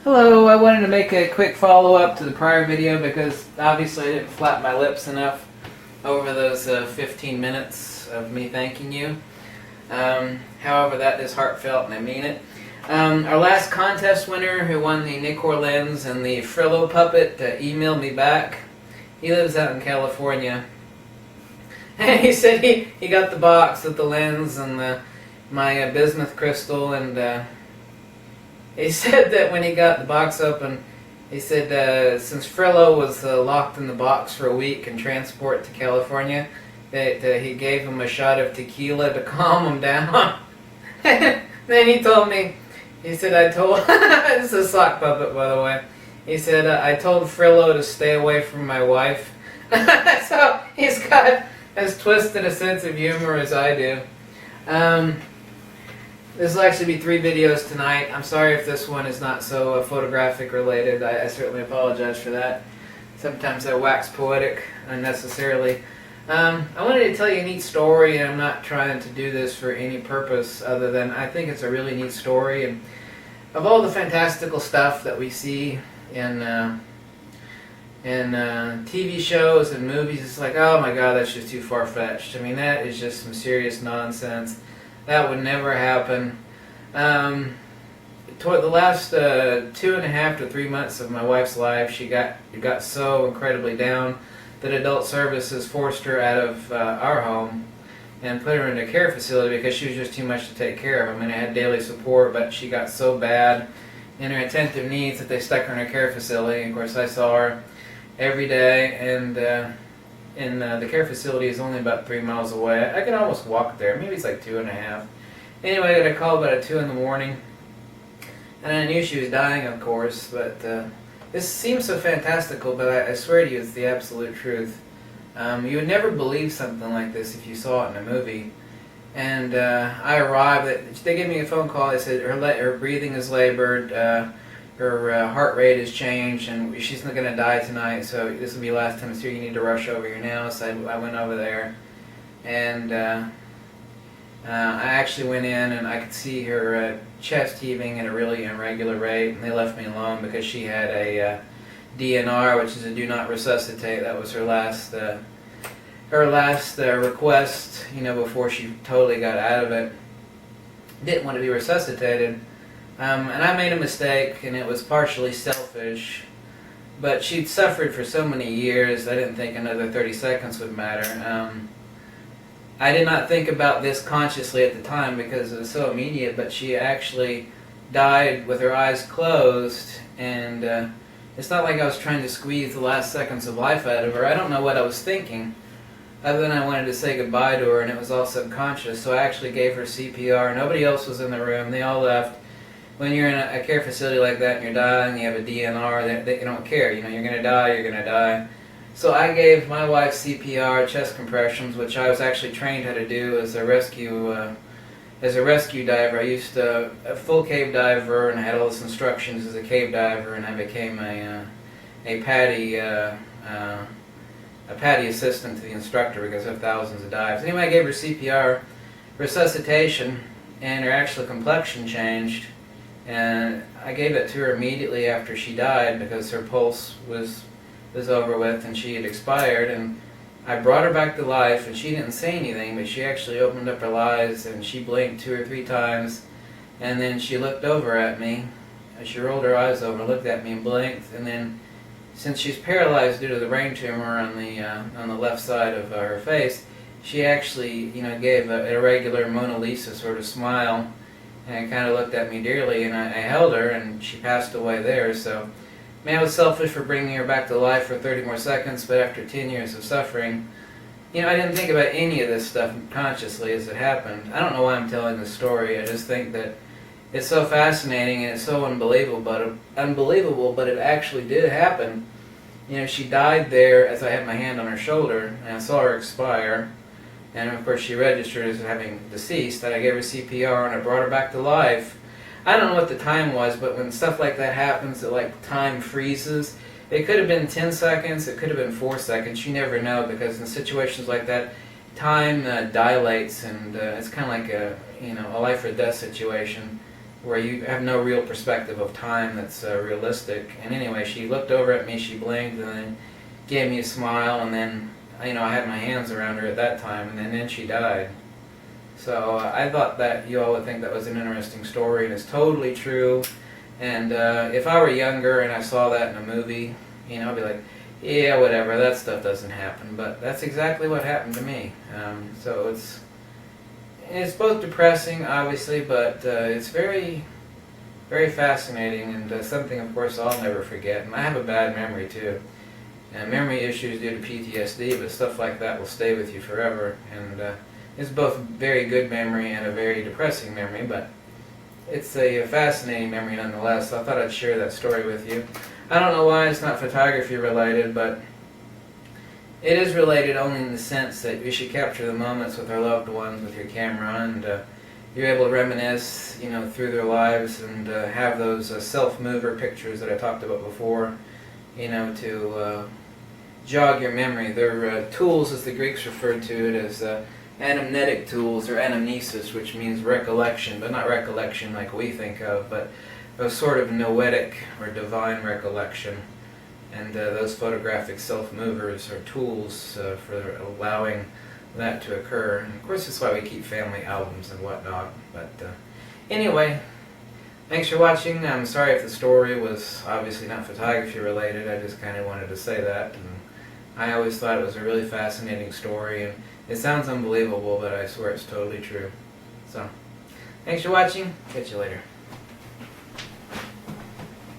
Hello, I wanted to make a quick follow-up to the prior video because obviously I didn't flap my lips enough over those 15 minutes of me thanking you. However, that is heartfelt and I mean it. Our last contest winner who won the Nikkor lens and the Frillo puppet emailed me back. He lives out in California. And he said he got the box with the lens and my bismuth crystal, and he said that when he got the box open, he said since Frillo was locked in the box for a week and transport to California, that he gave him a shot of tequila to calm him down. Then he told me, he said, this is a sock puppet, by the way. He said, I told Frillo to stay away from my wife. So he's got as twisted a sense of humor as I do. This will actually be 3 videos tonight. I'm sorry if this one is not so photographic related. I certainly apologize for that. Sometimes I wax poetic unnecessarily. I wanted to tell you a neat story, and I'm not trying to do this for any purpose other than I think it's a really neat story. And of all the fantastical stuff that we see in TV shows and movies, it's like, oh my god, that's just too far-fetched. I mean, that is just some serious nonsense. That would never happen. Toward the last 2.5 to 3 months of my wife's life, she got so incredibly down that Adult Services forced her out of our home and put her in a care facility because she was just too much to take care of. I mean, I had daily support, but she got so bad in her attentive needs that they stuck her in a care facility. And of course, I saw her every day, and the care facility is only about 3 miles away. I could almost walk there. Maybe it's like 2.5. Anyway, I got a call about 2 in the morning, and I knew she was dying, of course, but this seems so fantastical, but I swear to you it's the absolute truth. You would never believe something like this if you saw it in a movie. And I arrived, they gave me a phone call. They said her breathing is labored, her heart rate has changed, and she's not going to die tonight, so this will be the last time it's here. You need to rush over here now. So I went over there, and I actually went in, and I could see her chest heaving at a really irregular rate, and they left me alone because she had a DNR, which is a do not resuscitate. That was her last request, you know, before she totally got out of it. Didn't want to be resuscitated. And I made a mistake, and it was partially selfish, but she'd suffered for so many years, I didn't think another 30 seconds would matter. I did not think about this consciously at the time because it was so immediate, but she actually died with her eyes closed, and it's not like I was trying to squeeze the last seconds of life out of her. I don't know what I was thinking, other than I wanted to say goodbye to her, and it was all subconscious, so I actually gave her CPR. Nobody else was in the room. They all left. When you're in a care facility like that and you're dying, you have a DNR, they don't care. You know, you're going to die, you're going to die. So I gave my wife CPR, chest compressions, which I was actually trained how to do as a rescue diver. I used to a full cave diver, and I had all this instructions as a cave diver, and I became a PADI assistant to the instructor because of thousands of dives. Anyway, I gave her CPR, resuscitation, and her actual complexion changed. And I gave it to her immediately after she died because her pulse was over with and she had expired. And I brought her back to life, and she didn't say anything, but she actually opened up her eyes and she blinked 2 or 3 times, and then she looked over at me. She rolled her eyes over, looked at me, and blinked. And then, since she's paralyzed due to the brain tumor on the left side of her face, she actually, you know, gave a irregular Mona Lisa sort of smile. And kind of looked at me dearly, and I held her, and she passed away there. So, man, I was selfish for bringing her back to life for 30 more seconds, but after 10 years of suffering, you know, I didn't think about any of this stuff consciously as it happened. I don't know why I'm telling this story. I just think that it's so fascinating and it's so unbelievable, but it actually did happen. You know, she died there as I had my hand on her shoulder, and I saw her expire. And of course she registered as having deceased, and I gave her CPR and I brought her back to life. I don't know what the time was, but when stuff like that happens, it like time freezes. It could have been 10 seconds, it could have been 4 seconds, you never know, because in situations like that, time dilates, and it's kind of like a life or death situation. where you have no real perspective of time that's realistic. And anyway, she looked over at me, she blinked, and then gave me a smile, and then, I had my hands around her at that time, and then she died. So I thought that you all would think that was an interesting story, and it's totally true. And if I were younger and I saw that in a movie, I'd be like, yeah, whatever, that stuff doesn't happen. But that's exactly what happened to me. So it's both depressing, obviously, but it's very, very fascinating, and something, of course, I'll never forget. And I have a bad memory, too. And memory issues due to PTSD, but stuff like that will stay with you forever. And it's both a very good memory and a very depressing memory, but it's a fascinating memory nonetheless. So I thought I'd share that story with you. I don't know why it's not photography related, but it is related only in the sense that you should capture the moments with our loved ones with your camera, and you're able to reminisce, through their lives, and have those self-mover pictures that I talked about before, to jog your memory. They're tools, as the Greeks referred to it as anamnetic tools, or anamnesis, which means recollection, but not recollection like we think of, but a sort of noetic or divine recollection. And those photographic self-movers are tools for allowing that to occur. And of course, that's why we keep family albums and whatnot. But anyway, thanks for watching. I'm sorry if the story was obviously not photography related. I just kind of wanted to say that. And I always thought it was a really fascinating story. And it sounds unbelievable, but I swear it's totally true. So, thanks for watching. Catch you later.